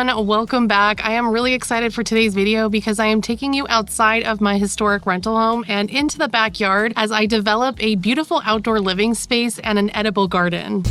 everyone, welcome back. I am really excited for today's video because I am taking you outside of my historic rental home and into the backyard as I develop a beautiful outdoor living space and an edible garden.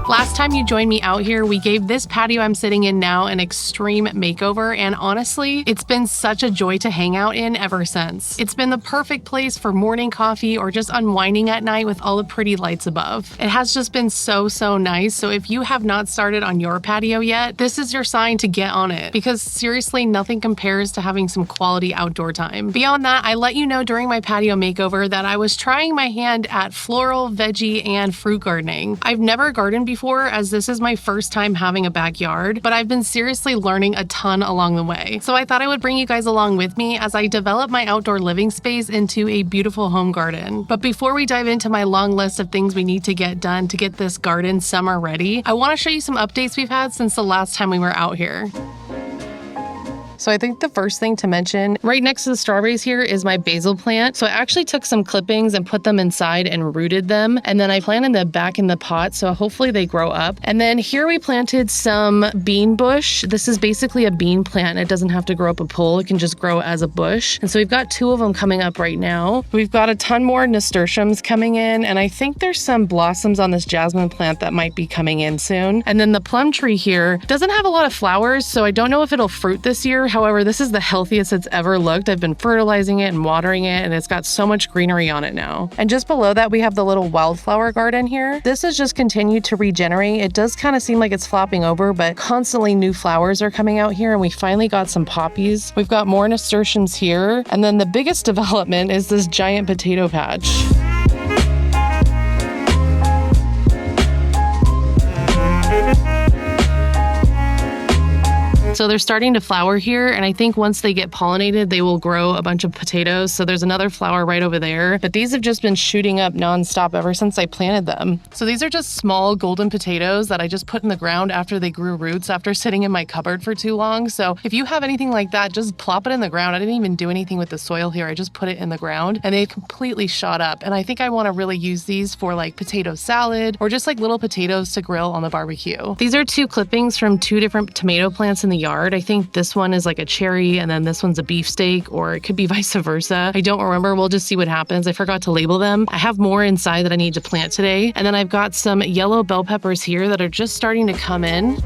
Last time you joined me out here, we gave this patio I'm sitting in now an extreme makeover, and honestly, it's been such a joy to hang out in ever since. It's been the perfect place for morning coffee or just unwinding at night with all the pretty lights above. It has just been so nice, so if you have not started on your patio yet, this is your sign to get on it, because seriously, nothing compares to having some quality outdoor time. Beyond that, I let you know during my patio makeover that I was trying my hand at floral, veggie, and fruit gardening. I've never gardened before, as this is my first time having a backyard, but I've been seriously learning a ton along the way. So I thought I would bring you guys along with me as I develop my outdoor living space into a beautiful home garden. But before we dive into my long list of things we need to get done to get this garden summer ready, I want to show you some updates we've had since the last time we were out here. So I think the first thing to mention, right next to the strawberries here is my basil plant. So I actually took some clippings and put them inside and rooted them. And then I planted them back in the pot, so hopefully they grow up. And then here we planted some bean bush. This is basically a bean plant. It doesn't have to grow up a pole. It can just grow as a bush. And so we've got 2 of them coming up right now. We've got a ton more nasturtiums coming in. And I think there's some blossoms on this jasmine plant that might be coming in soon. And then the plum tree here doesn't have a lot of flowers, so I don't know if it'll fruit this year. However, this is the healthiest it's ever looked. I've been fertilizing it and watering it, and it's got so much greenery on it now. And just below that, we have the little wildflower garden here. This has just continued to regenerate. It does kind of seem like it's flopping over, but constantly new flowers are coming out here, and we finally got some poppies. We've got more nasturtiums here, and then the biggest development is this giant potato patch. So they're starting to flower here, and I think once they get pollinated, they will grow a bunch of potatoes. So there's another flower right over there, but these have just been shooting up nonstop ever since I planted them. So these are just small golden potatoes that I just put in the ground after they grew roots after sitting in my cupboard for too long. So if you have anything like that, just plop it in the ground. I didn't even do anything with the soil here. I just put it in the ground and they completely shot up. And I think I want to really use these for like potato salad or just like little potatoes to grill on the barbecue. These are 2 clippings from 2 different tomato plants in the yard. I think this one is like a cherry and then this one's a beefsteak, or it could be vice versa. I don't remember. We'll just see what happens. I forgot to label them. I have more inside that I need to plant today. And then I've got some yellow bell peppers here that are just starting to come in.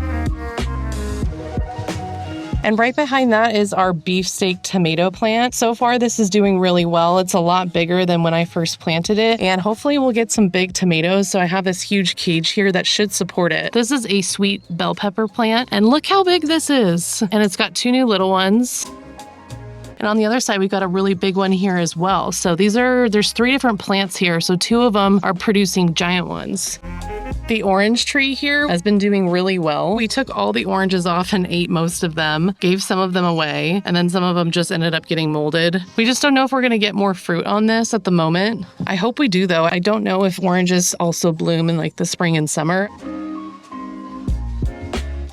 And right behind that is our beefsteak tomato plant. So far, this is doing really well. It's a lot bigger than when I first planted it, and hopefully we'll get some big tomatoes. So I have this huge cage here that should support it. This is a sweet bell pepper plant, and look how big this is. And it's got 2 new little ones. And on the other side, we've got a really big one here as well. So there's 3 different plants here. So 2 of them are producing giant ones. The orange tree here has been doing really well. We took all the oranges off and ate most of them, gave some of them away, and then some of them just ended up getting molded. We just don't know if we're gonna get more fruit on this at the moment. I hope we do though. I don't know if oranges also bloom in like the spring and summer.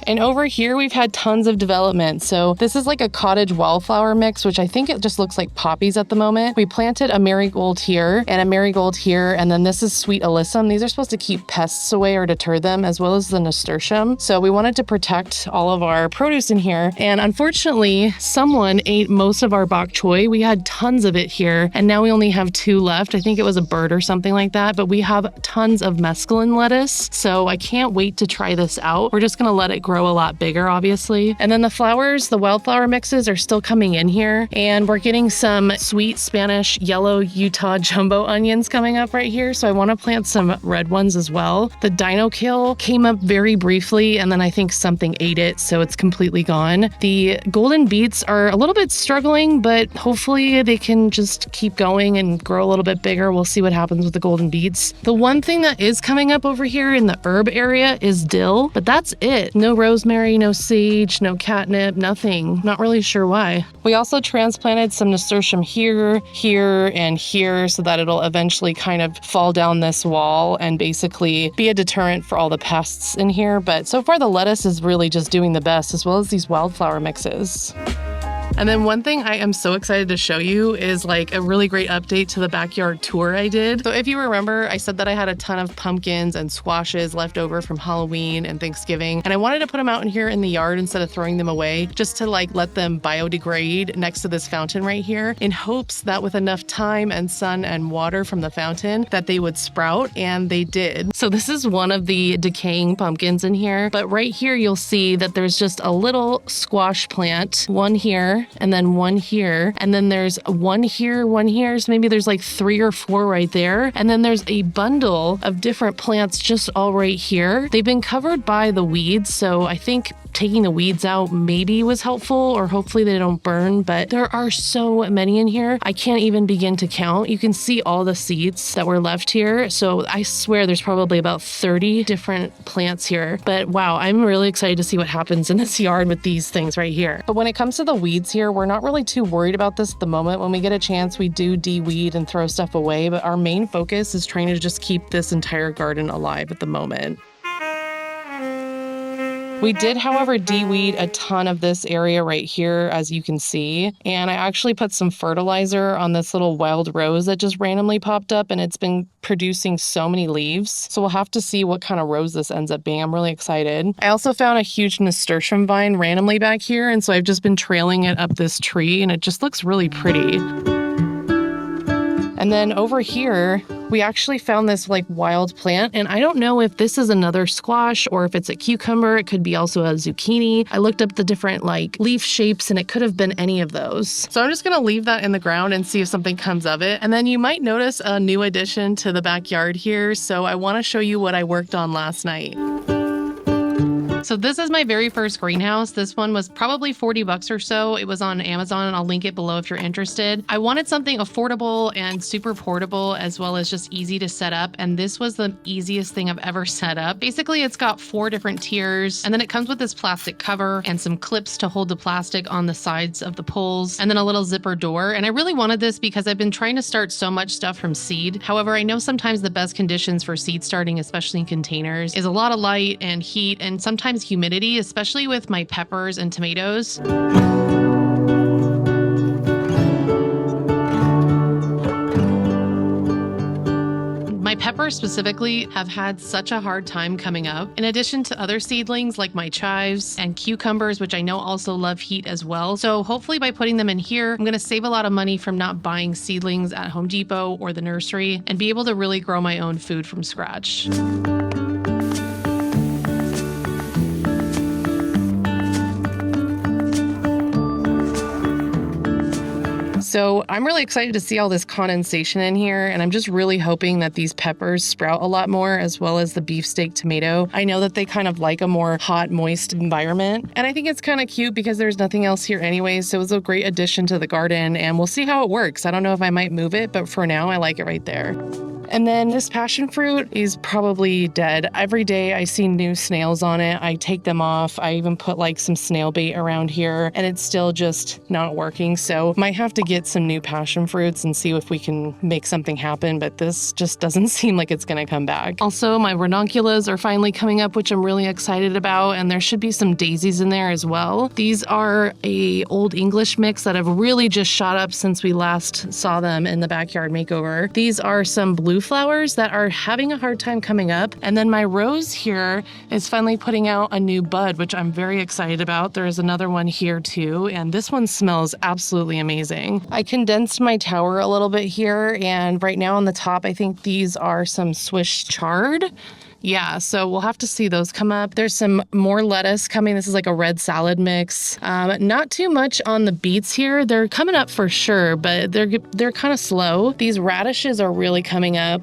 And over here, we've had tons of development. So this is like a cottage wildflower mix, which I think it just looks like poppies at the moment. We planted a marigold here and a marigold here, and then this is sweet alyssum. These are supposed to keep pests away or deter them, as well as the nasturtium. So we wanted to protect all of our produce in here. And unfortunately, someone ate most of our bok choy. We had tons of it here, and now we only have 2 left. I think it was a bird or something like that, but we have tons of mesclun lettuce. So I can't wait to try this out. We're just gonna let it grow a lot bigger, obviously. And then the flowers, the wildflower mixes are still coming in here, and we're getting some sweet Spanish yellow Utah jumbo onions coming up right here. So I want to plant some red ones as well. The dino kill came up very briefly, and then I think something ate it, so it's completely gone. The golden beets are a little bit struggling, but hopefully they can just keep going and grow a little bit bigger. We'll see what happens with the golden beets. The one thing that is coming up over here in the herb area is dill, but that's it. No rosemary, no sage, no catnip, nothing. Not really sure why. We also transplanted some nasturtium here, here, and here so that it'll eventually kind of fall down this wall and basically be a deterrent for all the pests in here. But so far the lettuce is really just doing the best, as well as these wildflower mixes. And then one thing I am so excited to show you is like a really great update to the backyard tour I did. So if you remember, I said that I had a ton of pumpkins and squashes left over from Halloween and Thanksgiving, and I wanted to put them out in here in the yard instead of throwing them away, just to like let them biodegrade next to this fountain right here, in hopes that with enough time and sun and water from the fountain that they would sprout, and they did. So this is one of the decaying pumpkins in here, but right here you'll see that there's just a little squash plant, one here and then one here, and then there's one here, so maybe there's like 3 or 4 right there, and then there's a bundle of different plants just all right here. They've been covered by the weeds, so I think taking the weeds out maybe was helpful, or hopefully they don't burn, but there are so many in here I can't even begin to count. You can see all the seeds that were left here, so I swear there's probably about 30 different plants here. But wow, I'm really excited to see what happens in this yard with these things right here. But when it comes to the weeds here, we're not really too worried about this at the moment. When we get a chance, we do de-weed and throw stuff away, but our main focus is trying to just keep this entire garden alive at the moment. We did, however, de-weed a ton of this area right here, as you can see. And I actually put some fertilizer on this little wild rose that just randomly popped up, and it's been producing so many leaves. So we'll have to see what kind of rose this ends up being. I'm really excited. I also found a huge nasturtium vine randomly back here, and so I've just been trailing it up this tree, and it just looks really pretty. And then over here, we actually found this like wild plant, and I don't know if this is another squash or if it's a cucumber. It could be also a zucchini. I looked up the different like leaf shapes, and it could have been any of those. So I'm just gonna leave that in the ground and see if something comes of it. And then you might notice a new addition to the backyard here. So I wanna show you what I worked on last night. So this is my very first greenhouse. This one was probably 40 bucks or so. It was on Amazon, and I'll link it below if you're interested. I wanted something affordable and super portable, as well as just easy to set up. And this was the easiest thing I've ever set up. Basically, it's got 4 different tiers, and then it comes with this plastic cover and some clips to hold the plastic on the sides of the poles, and then a little zipper door. And I really wanted this because I've been trying to start so much stuff from seed. However, I know sometimes the best conditions for seed starting, especially in containers, is a lot of light and heat, and sometimes humidity, especially with my peppers and tomatoes. My peppers specifically have had such a hard time coming up, in addition to other seedlings like my chives and cucumbers, which I know also love heat as well. So hopefully by putting them in here, I'm going to save a lot of money from not buying seedlings at Home Depot or the nursery, and be able to really grow my own food from scratch. So I'm really excited to see all this condensation in here, and I'm just really hoping that these peppers sprout a lot more, as well as the beefsteak tomato. I know that they kind of like a more hot, moist environment, and I think it's kind of cute because there's nothing else here anyway, so it's a great addition to the garden, and we'll see how it works. I don't know if I might move it, but for now I like it right there. And then this passion fruit is probably dead. Every day I see new snails on it. I take them off. I even put like some snail bait around here, and it's still just not working. So might have to get some new passion fruits and see if we can make something happen, but this just doesn't seem like it's gonna come back. Also, my ranunculus are finally coming up, which I'm really excited about, and there should be some daisies in there as well. These are a Old English mix that have really just shot up since we last saw them in the backyard makeover. These are some blue flowers that are having a hard time coming up. And then my rose here is finally putting out a new bud, which I'm very excited about. There is another one here too, and this one smells absolutely amazing. I condensed my tower a little bit here, and right now on the top, I think these are some Swiss chard. Yeah, so we'll have to see those come up. There's some more lettuce coming. This is like a red salad mix. Not too much on the beets here. They're coming up for sure, but they're kind of slow. These radishes are really coming up.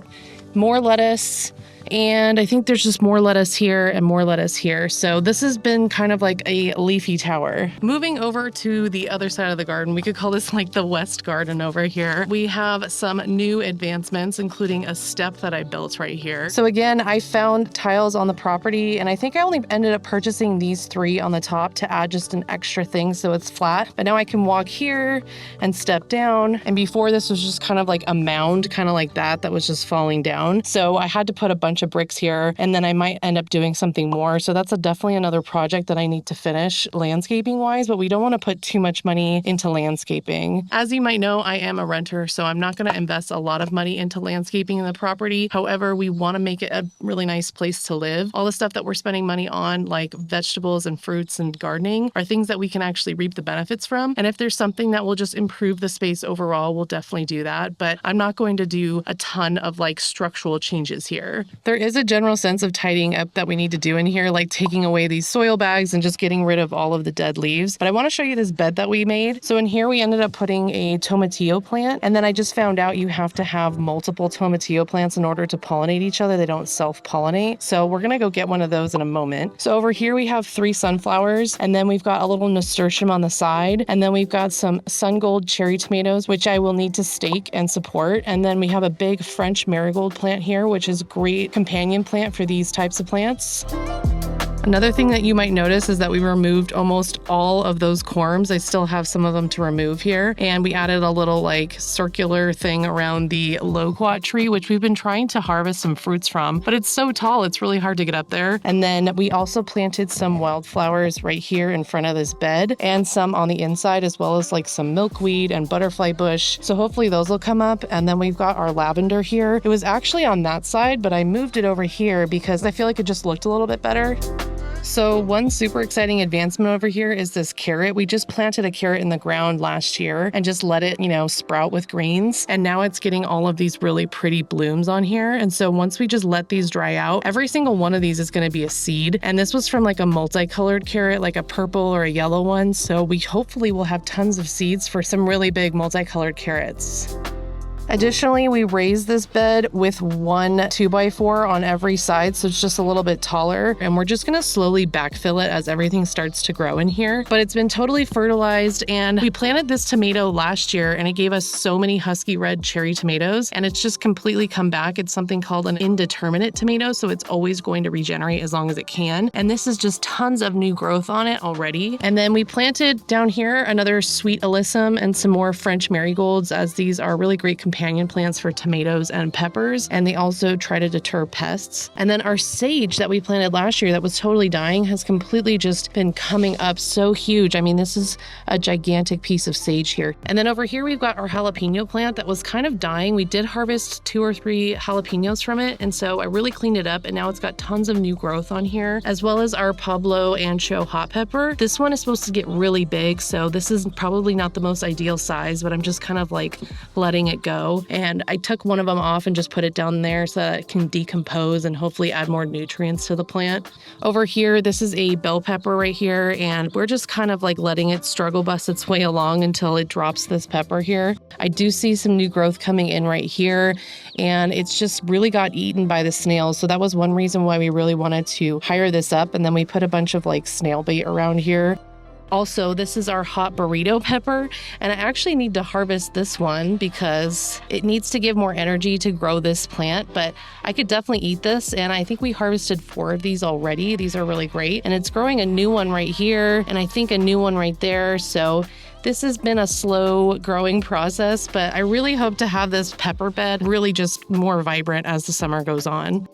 More lettuce. And I think there's just more lettuce here and more lettuce here. So this has been kind of like a leafy tower. Moving over to the other side of the garden, we could call this like the West Garden over here. We have some new advancements, including a step that I built right here. So again, I found tiles on the property, and I think I only ended up purchasing these 3 on the top to add just an extra thing so it's flat. But now I can walk here and step down. And before, this was just kind of like a mound, kind of like that was just falling down. So I had to put a bunch bunch of bricks here, and then I might end up doing something more. So that's definitely another project that I need to finish landscaping wise, but we don't want to put too much money into landscaping. As you might know, I am a renter, so I'm not going to invest a lot of money into landscaping in the property. However, we want to make it a really nice place to live. All the stuff that we're spending money on, like vegetables and fruits and gardening, are things that we can actually reap the benefits from. And if there's something that will just improve the space overall, we'll definitely do that. But I'm not going to do a ton of like structural changes here. There is a general sense of tidying up that we need to do in here, like taking away these soil bags and just getting rid of all of the dead leaves. But I want to show you this bed that we made. So in here, we ended up putting a tomatillo plant. And then I just found out you have to have multiple tomatillo plants in order to pollinate each other. They don't self-pollinate. So we're going to go get one of those in a moment. So over here, we have 3 sunflowers, and then we've got a little nasturtium on the side. And then we've got some sun gold cherry tomatoes, which I will need to stake and support. And then we have a big French marigold plant here, which is a great companion plant for these types of plants. Another thing that you might notice is that we removed almost all of those corms. I still have some of them to remove here. And we added a little like circular thing around the loquat tree, which we've been trying to harvest some fruits from, but it's so tall, it's really hard to get up there. And then we also planted some wildflowers right here in front of this bed and some on the inside, as well as like some milkweed and butterfly bush. So hopefully those will come up. And then we've got our lavender here. It was actually on that side, but I moved it over here because I feel like it just looked a little bit better. So one super exciting advancement over here is this carrot. We just planted a carrot in the ground last year and just let it, sprout with greens. And now it's getting all of these really pretty blooms on here. And so once we just let these dry out, every single one of these is going to be a seed. And this was from like a multicolored carrot, like a purple or a yellow one. So we hopefully will have tons of seeds for some really big multicolored carrots. Additionally, we raised this bed with 1 2x4 on every side, so it's just a little bit taller, and we're just gonna slowly backfill it as everything starts to grow in here. But it's been totally fertilized, and we planted this tomato last year, and it gave us so many husky red cherry tomatoes, and it's just completely come back. It's something called an indeterminate tomato, so it's always going to regenerate as long as it can. And this is just tons of new growth on it already. And then we planted down here another sweet alyssum and some more French marigolds, as these are really great companion plants for tomatoes and peppers, and they also try to deter pests. And then our sage that we planted last year that was totally dying has completely just been coming up so huge. I mean, this is a gigantic piece of sage here. And then over here, we've got our jalapeno plant that was kind of dying. We did harvest 2 or 3 jalapenos from it, and so I really cleaned it up, and now it's got tons of new growth on here, as well as our Pablo ancho hot pepper. This one is supposed to get really big, so this is probably not the most ideal size, but I'm just kind of like letting it go. And I took one of them off and just put it down there so that it can decompose and hopefully add more nutrients to the plant. Over here, this is a bell pepper right here, and we're just kind of like letting it struggle bust its way along until it drops this pepper here. I do see some new growth coming in right here, and it's just really got eaten by the snails. So that was one reason why we really wanted to hire this up. And then we put a bunch of like snail bait around here. Also, this is our hot burrito pepper, and I actually need to harvest this one because it needs to give more energy to grow this plant, but I could definitely eat this, and I think we harvested 4 of these already. These are really great, and it's growing a new one right here, and I think a new one right there, so this has been a slow growing process, but I really hope to have this pepper bed really just more vibrant as the summer goes on.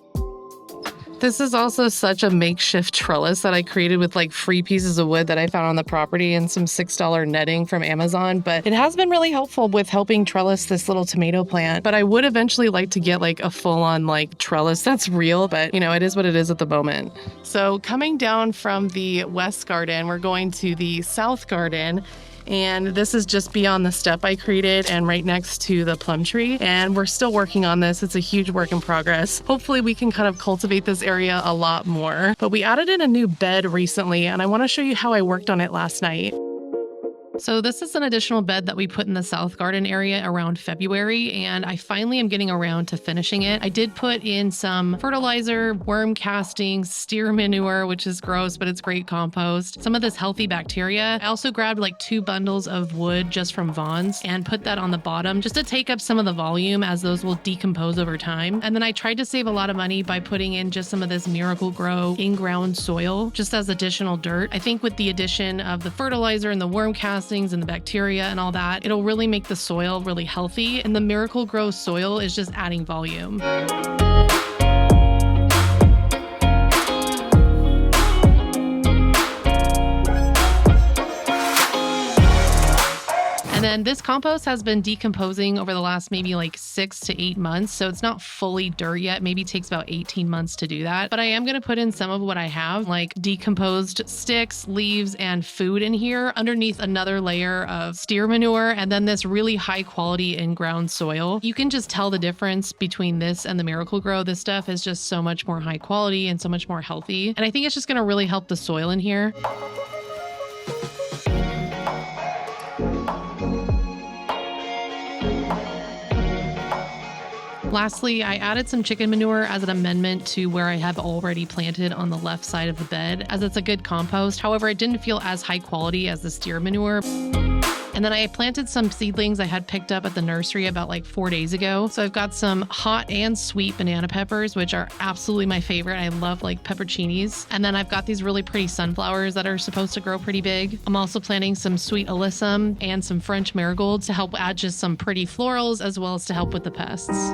This is also such a makeshift trellis that I created with like free pieces of wood that I found on the property and some $6 netting from Amazon, but it has been really helpful with helping trellis this little tomato plant. But I would eventually like to get like a full-on like trellis that's real, but it is what it is at the moment. So coming down from the west garden, we're going to the south garden. And this is just beyond the step I created and right next to the plum tree. And we're still working on this. It's a huge work in progress. Hopefully we can kind of cultivate this area a lot more. But we added in a new bed recently, and I want to show you how I worked on it last night. So this is an additional bed that we put in the south garden area around February, and I finally am getting around to finishing it. I did put in some fertilizer, worm castings, steer manure, which is gross, but it's great compost, some of this healthy bacteria. I also grabbed like 2 bundles of wood just from Vaughn's and put that on the bottom just to take up some of the volume as those will decompose over time. And then I tried to save a lot of money by putting in just some of this Miracle Grow in-ground soil just as additional dirt. I think with the addition of the fertilizer and the worm castings and the bacteria and all that, it'll really make the soil really healthy, and the Miracle Grow soil is just adding volume. then this compost has been decomposing over the last maybe like 6 to 8 months. So it's not fully dirt yet. Maybe it takes about 18 months to do that. But I am going to put in some of what I have, like decomposed sticks, leaves, and food in here underneath another layer of steer manure, and then this really high quality in-ground soil. You can just tell the difference between this and the Miracle-Gro. This stuff is just so much more high quality and so much more healthy. And I think it's just going to really help the soil in here. Lastly, I added some chicken manure as an amendment to where I have already planted on the left side of the bed, as it's a good compost. However, it didn't feel as high quality as the steer manure. And then I planted some seedlings I had picked up at the nursery about like 4 days ago. So I've got some hot and sweet banana peppers, which are absolutely my favorite. I love like pepperoncinis. And then I've got these really pretty sunflowers that are supposed to grow pretty big. I'm also planting some sweet alyssum and some French marigolds to help add just some pretty florals, as well as to help with the pests.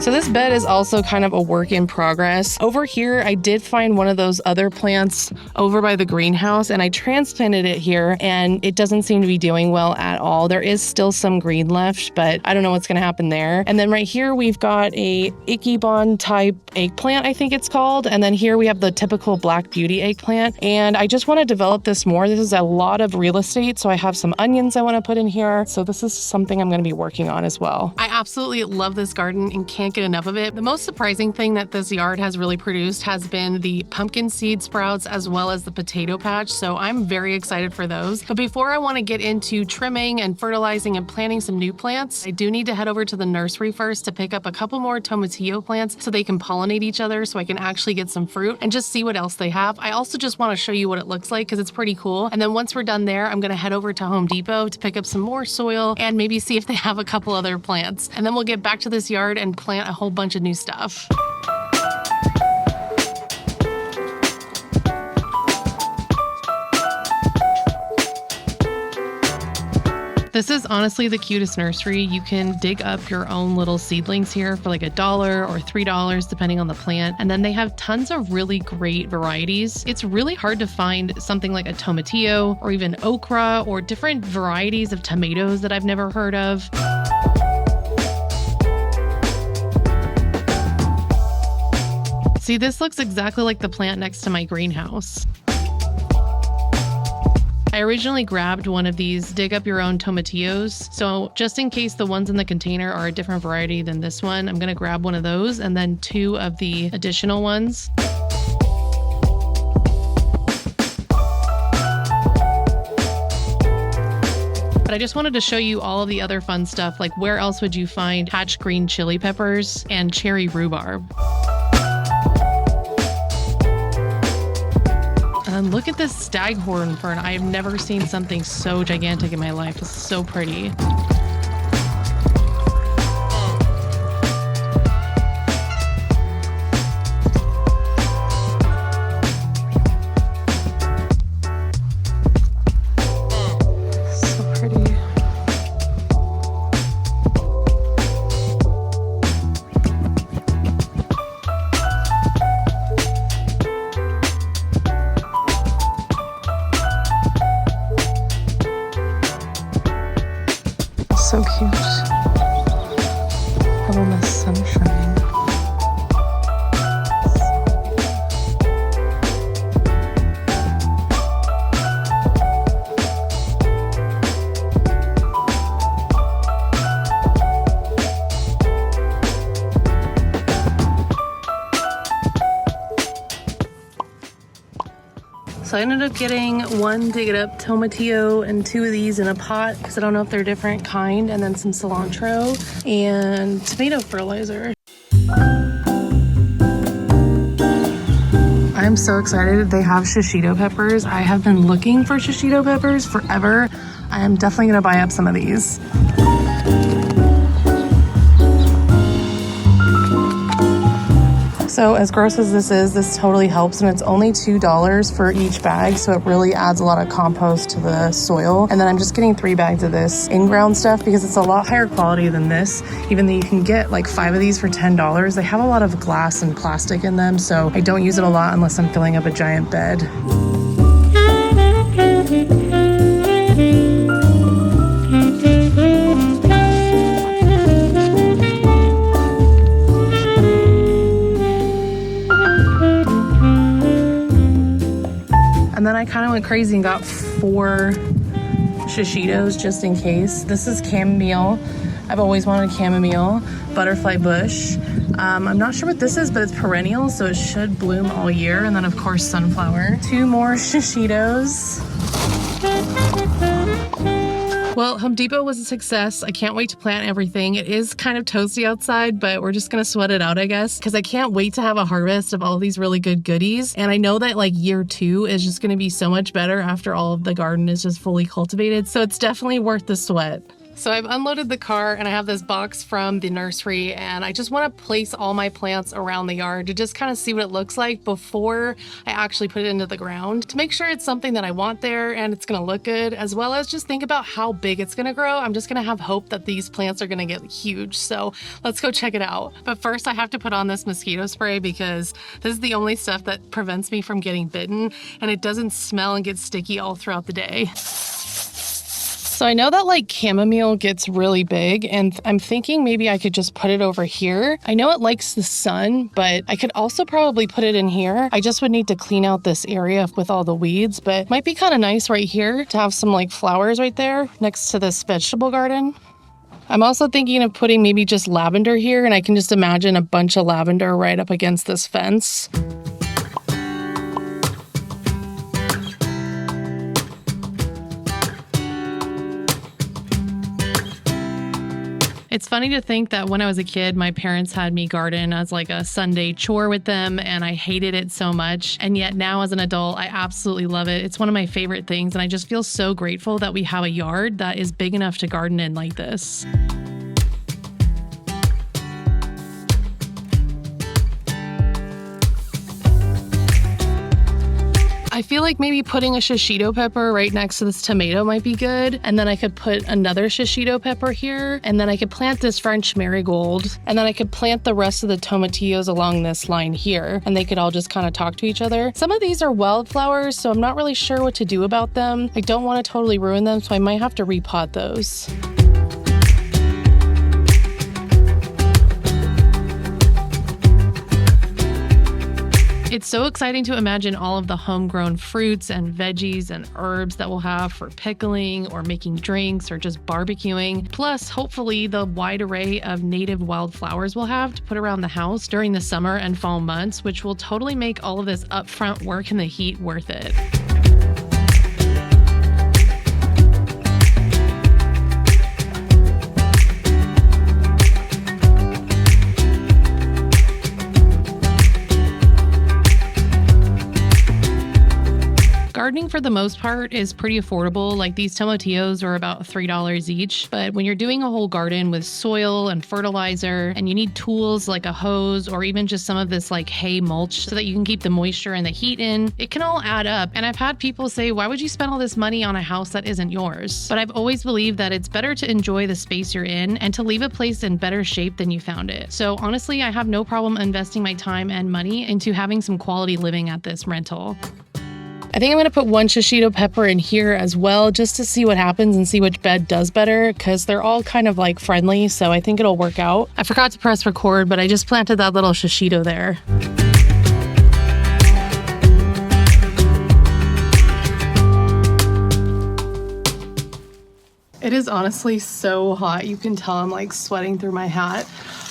So this bed is also kind of a work in progress. Over here, I did find one of those other plants over by the greenhouse, and I transplanted it here, and it doesn't seem to be doing well at all. There is still some green left, but I don't know what's going to happen there. And then right here, we've got a Ikebon type eggplant, I think it's called. And then here we have the typical Black Beauty eggplant. And I just want to develop this more. This is a lot of real estate, so I have some onions I want to put in here. So this is something I'm going to be working on as well. I absolutely love this garden and can't get enough of it. The most surprising thing that this yard has really produced has been the pumpkin seed sprouts as well as the potato patch. So I'm very excited for those. But before I want to get into trimming and fertilizing and planting some new plants, I do need to head over to the nursery first to pick up a couple more tomatillo plants so they can pollinate each other, so I can actually get some fruit and just see what else they have. I also just want to show you what it looks like because it's pretty cool. And then once we're done there, I'm going to head over to Home Depot to pick up some more soil and maybe see if they have a couple other plants. And then we'll get back to this yard and plant a whole bunch of new stuff. This is honestly the cutest nursery. You can dig up your own little seedlings here for like $1 or $3 depending on the plant. And then they have tons of really great varieties. It's really hard to find something like a tomatillo or even okra or different varieties of tomatoes that I've never heard of. See, this looks exactly like the plant next to my greenhouse. I originally grabbed one of these dig up your own tomatillos. So just in case the ones in the container are a different variety than this one, I'm going to grab one of those and then 2 of the additional ones. But I just wanted to show you all of the other fun stuff, like where else would you find hatch green chili peppers and cherry rhubarb? And look at this staghorn fern. I have never seen something so gigantic in my life. It's so pretty. So cute. Have all the sunshine. So I ended up getting 1 Dig It Up tomatillo and 2 of these in a pot because I don't know if they're different kind, and then some cilantro and tomato fertilizer. I'm so excited. They have shishito peppers. I have been looking for shishito peppers forever. I am definitely gonna buy up some of these. So as gross as this totally helps, and it's only $2 for each bag, so it really adds a lot of compost to the soil. And then I'm just getting 3 bags of this in-ground stuff because it's a lot higher quality than this, even though you can get like 5 of these for $10. They have a lot of glass and plastic in them, so I don't use it a lot unless I'm filling up a giant bed. And then I kind of went crazy and got 4 shishitos just in case. This is chamomile. I've always wanted chamomile. Butterfly bush. I'm not sure what this is, but it's perennial, so it should bloom all year. And then of course sunflower. 2 more shishitos. Well, Home Depot was a success. I can't wait to plant everything. It is kind of toasty outside, but we're just gonna sweat it out, I guess, because I can't wait to have a harvest of all these really good goodies. And I know that like year 2 is just gonna be so much better after all of the garden is just fully cultivated. So it's definitely worth the sweat. So I've unloaded the car and I have this box from the nursery, and I just want to place all my plants around the yard to just kind of see what it looks like before I actually put it into the ground, to make sure it's something that I want there and it's going to look good, as well as just think about how big it's going to grow. I'm just going to have hope that these plants are going to get huge. So let's go check it out. But first I have to put on this mosquito spray because this is the only stuff that prevents me from getting bitten, and it doesn't smell and get sticky all throughout the day. So I know that like chamomile gets really big, and I'm thinking maybe I could just put it over here. I know it likes the sun, but I could also probably put it in here. I just would need to clean out this area with all the weeds, but it might be kind of nice right here to have some like flowers right there next to this vegetable garden. I'm also thinking of putting maybe just lavender here, and I can just imagine a bunch of lavender right up against this fence. It's funny to think that when I was a kid, my parents had me garden as like a Sunday chore with them, and I hated it so much. And yet now as an adult, I absolutely love it. It's one of my favorite things, and I just feel so grateful that we have a yard that is big enough to garden in like this. I feel like maybe putting a shishito pepper right next to this tomato might be good. And then I could put another shishito pepper here. And then I could plant this French marigold. And then I could plant the rest of the tomatillos along this line here. And they could all just kind of talk to each other. Some of these are wildflowers, so I'm not really sure what to do about them. I don't want to totally ruin them, so I might have to repot those. It's so exciting to imagine all of the homegrown fruits and veggies and herbs that we'll have for pickling or making drinks or just barbecuing. Plus, hopefully, the wide array of native wildflowers we'll have to put around the house during the summer and fall months, which will totally make all of this upfront work in the heat worth it. Gardening for the most part is pretty affordable. Like these tomatillos are about $3 each. But when you're doing a whole garden with soil and fertilizer, and you need tools like a hose or even just some of this like hay mulch so that you can keep the moisture and the heat in, it can all add up. And I've had people say, why would you spend all this money on a house that isn't yours? But I've always believed that it's better to enjoy the space you're in and to leave a place in better shape than you found it. So honestly, I have no problem investing my time and money into having some quality living at this rental. I think I'm going to put 1 shishito pepper in here as well, just to see what happens and see which bed does better, because they're all kind of like friendly, so I think it'll work out. I forgot to press record, but I just planted that little shishito there. It is honestly so hot. You can tell I'm like sweating through my hat,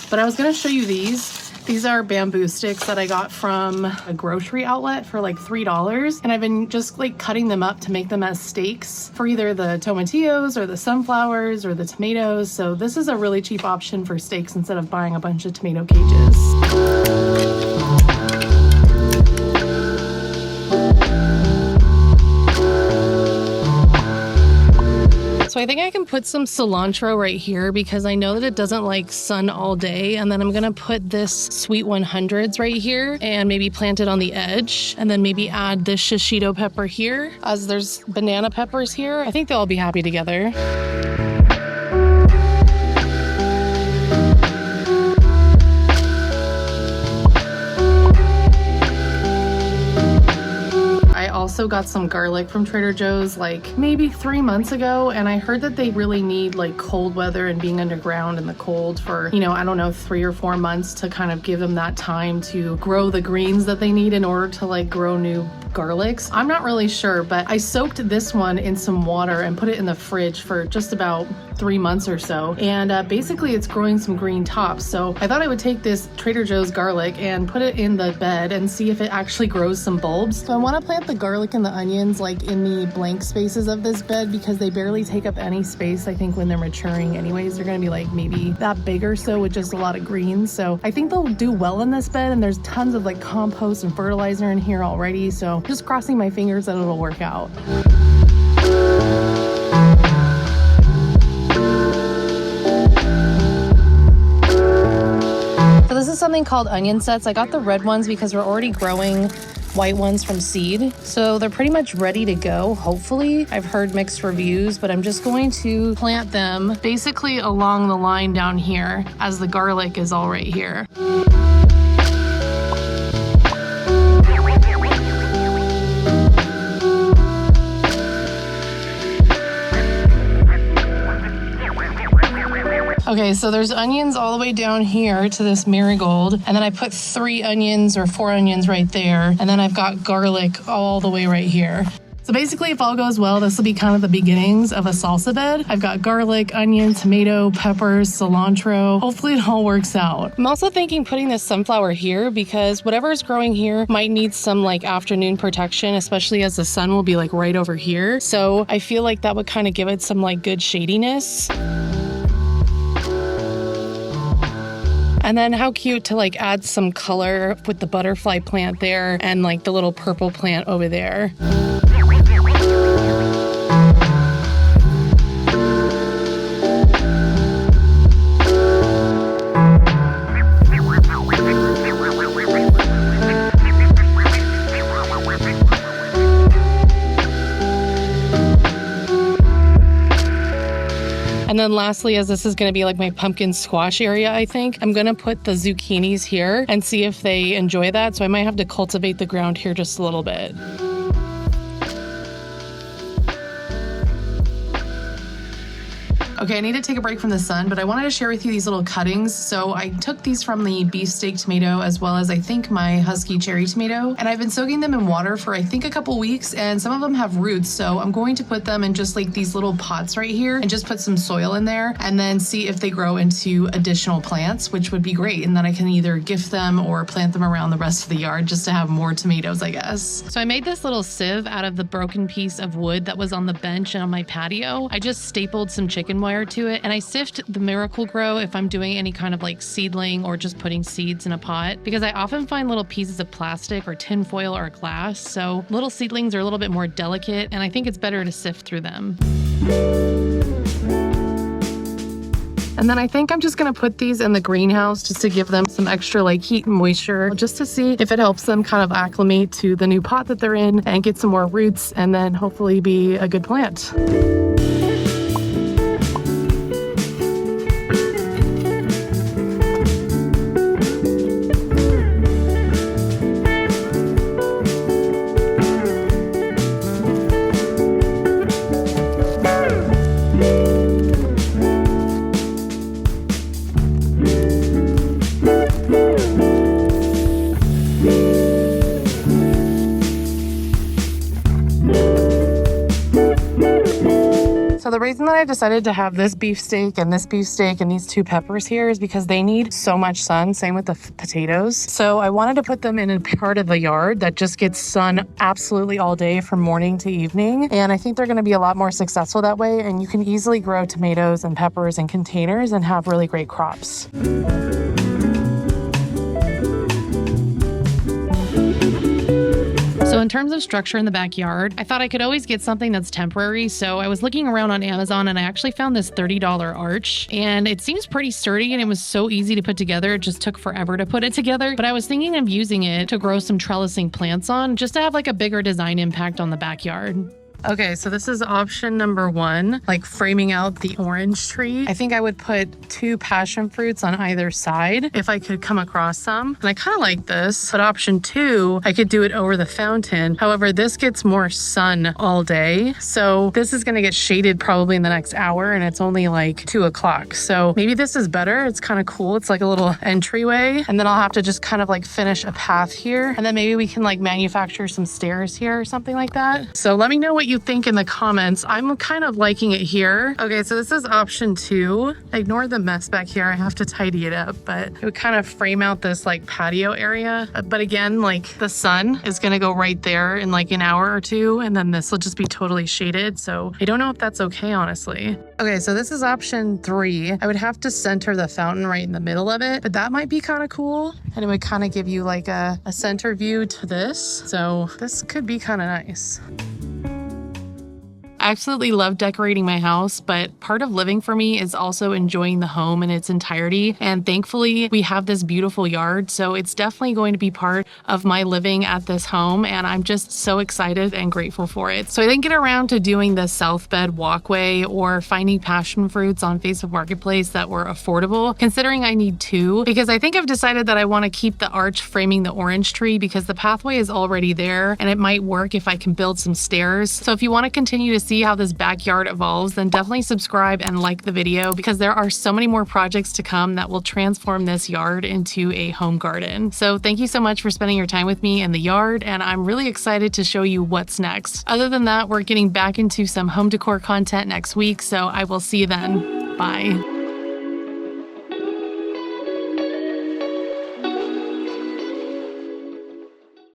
but I was going to show you these. These are bamboo sticks that I got from a grocery outlet for like $3. And I've been just like cutting them up to make them as stakes for either the tomatillos or the sunflowers or the tomatoes. So this is a really cheap option for stakes instead of buying a bunch of tomato cages. So So I think I can put some cilantro right here because I know that it doesn't like sun all day. And then I'm gonna put this sweet 100s right here and maybe plant it on the edge. And then maybe add this shishito pepper here, as there's banana peppers here. I think they'll all be happy together. Also got some garlic from Trader Joe's like maybe 3 months ago, and I heard that they really need like cold weather and being underground in the cold for, you know, I don't know, 3 or 4 months to kind of give them that time to grow the greens that they need in order to like grow new garlics. I'm not really sure, but I soaked this one in some water and put it in the fridge for just about 3 months or so, and basically it's growing some green tops. So I thought I would take this Trader Joe's garlic and put it in the bed and see if it actually grows some bulbs. So I want to plant the garlic and the onions like in the blank spaces of this bed because they barely take up any space. I think when they're maturing anyways, they're gonna be like maybe that big or so with just a lot of greens. So I think they'll do well in this bed, and there's tons of like compost and fertilizer in here already. So just crossing my fingers that it'll work out. So this is something called onion sets. I got the red ones because we're already growing white ones from seed. So they're pretty much ready to go, hopefully. I've heard mixed reviews, but I'm just going to plant them basically along the line down here as the garlic is all right here. Okay, so there's onions all the way down here to this marigold, and then I put 3 onions or 4 onions right there, and then I've got garlic all the way right here. So basically, if all goes well, this will be kind of the beginnings of a salsa bed. I've got garlic, onion, tomato, peppers, cilantro. Hopefully it all works out. I'm also thinking putting this sunflower here because whatever is growing here might need some like afternoon protection, especially as the sun will be like right over here. So I feel like that would kind of give it some like good shadiness. And then how cute to like add some color with the butterfly plant there and like the little purple plant over there. And then lastly, as this is going to be like my pumpkin squash area, I think I'm going to put the zucchinis here and see if they enjoy that. So I might have to cultivate the ground here just a little bit. Okay, I need to take a break from the sun, but I wanted to share with you these little cuttings. So I took these from the beefsteak tomato as well as I think my husky cherry tomato, and I've been soaking them in water for I think a couple weeks, and some of them have roots. So I'm going to put them in just like these little pots right here and just put some soil in there and then see if they grow into additional plants, which would be great. And then I can either gift them or plant them around the rest of the yard just to have more tomatoes, I guess. So I made this little sieve out of the broken piece of wood that was on the bench and on my patio. I just stapled some chicken wire to it, and I sift the Miracle-Gro if I'm doing any kind of like seedling or just putting seeds in a pot, because I often find little pieces of plastic or tin foil or glass, so little seedlings are a little bit more delicate, and I think it's better to sift through them. And then I think I'm just gonna put these in the greenhouse just to give them some extra like heat and moisture, just to see if it helps them kind of acclimate to the new pot that they're in and get some more roots, and then hopefully be a good plant. So the reason that I decided to have this beefsteak and these 2 peppers here is because they need so much sun, same with the potatoes. So I wanted to put them in a part of the yard that just gets sun absolutely all day from morning to evening. And I think they're going to be a lot more successful that way. And you can easily grow tomatoes and peppers in containers and have really great crops. So in terms of structure in the backyard, I thought I could always get something that's temporary, so I was looking around on Amazon and I actually found this $30 arch, and it seems pretty sturdy and it was so easy to put together. It just took forever to put it together, but I was thinking of using it to grow some trellising plants on, just to have like a bigger design impact on the backyard. Okay, so this is option number 1, like framing out the orange tree. I think I would put 2 passion fruits on either side if I could come across some. And I kind of like this. But option 2, I could do it over the fountain. However, this gets more sun all day. So this is going to get shaded probably in the next hour, and it's only like 2 o'clock. So maybe this is better. It's kind of cool. It's like a little entryway. And then I'll have to just kind of like finish a path here. And then maybe we can like manufacture some stairs here or something like that. So let me know what you think in the comments. I'm kind of liking it here. Okay, so this is option 2. Ignore the mess back here. I have to tidy it up, but it would kind of frame out this like patio area. But again, like the sun is gonna go right there in like an hour or 2, and then this will just be totally shaded. So I don't know if that's okay, honestly. Okay, so this is option 3. I would have to center the fountain right in the middle of it, but that might be kind of cool. And it would kind of give you like a center view to this. So this could be kind of nice. I absolutely love decorating my house, but part of living for me is also enjoying the home in its entirety. And thankfully, we have this beautiful yard, so it's definitely going to be part of my living at this home, and I'm just so excited and grateful for it. So I didn't get around to doing the south bed walkway or finding passion fruits on Facebook Marketplace that were affordable, considering I need 2, because I think I've decided that I want to keep the arch framing the orange tree because the pathway is already there, and it might work if I can build some stairs. So if you want to continue to see how this backyard evolves, then definitely subscribe and like the video, because there are so many more projects to come that will transform this yard into a home garden. So thank you so much for spending your time with me in the yard, and I'm really excited to show you what's next. Other than that, we're getting back into some home decor content next week, so I will see you then. Bye.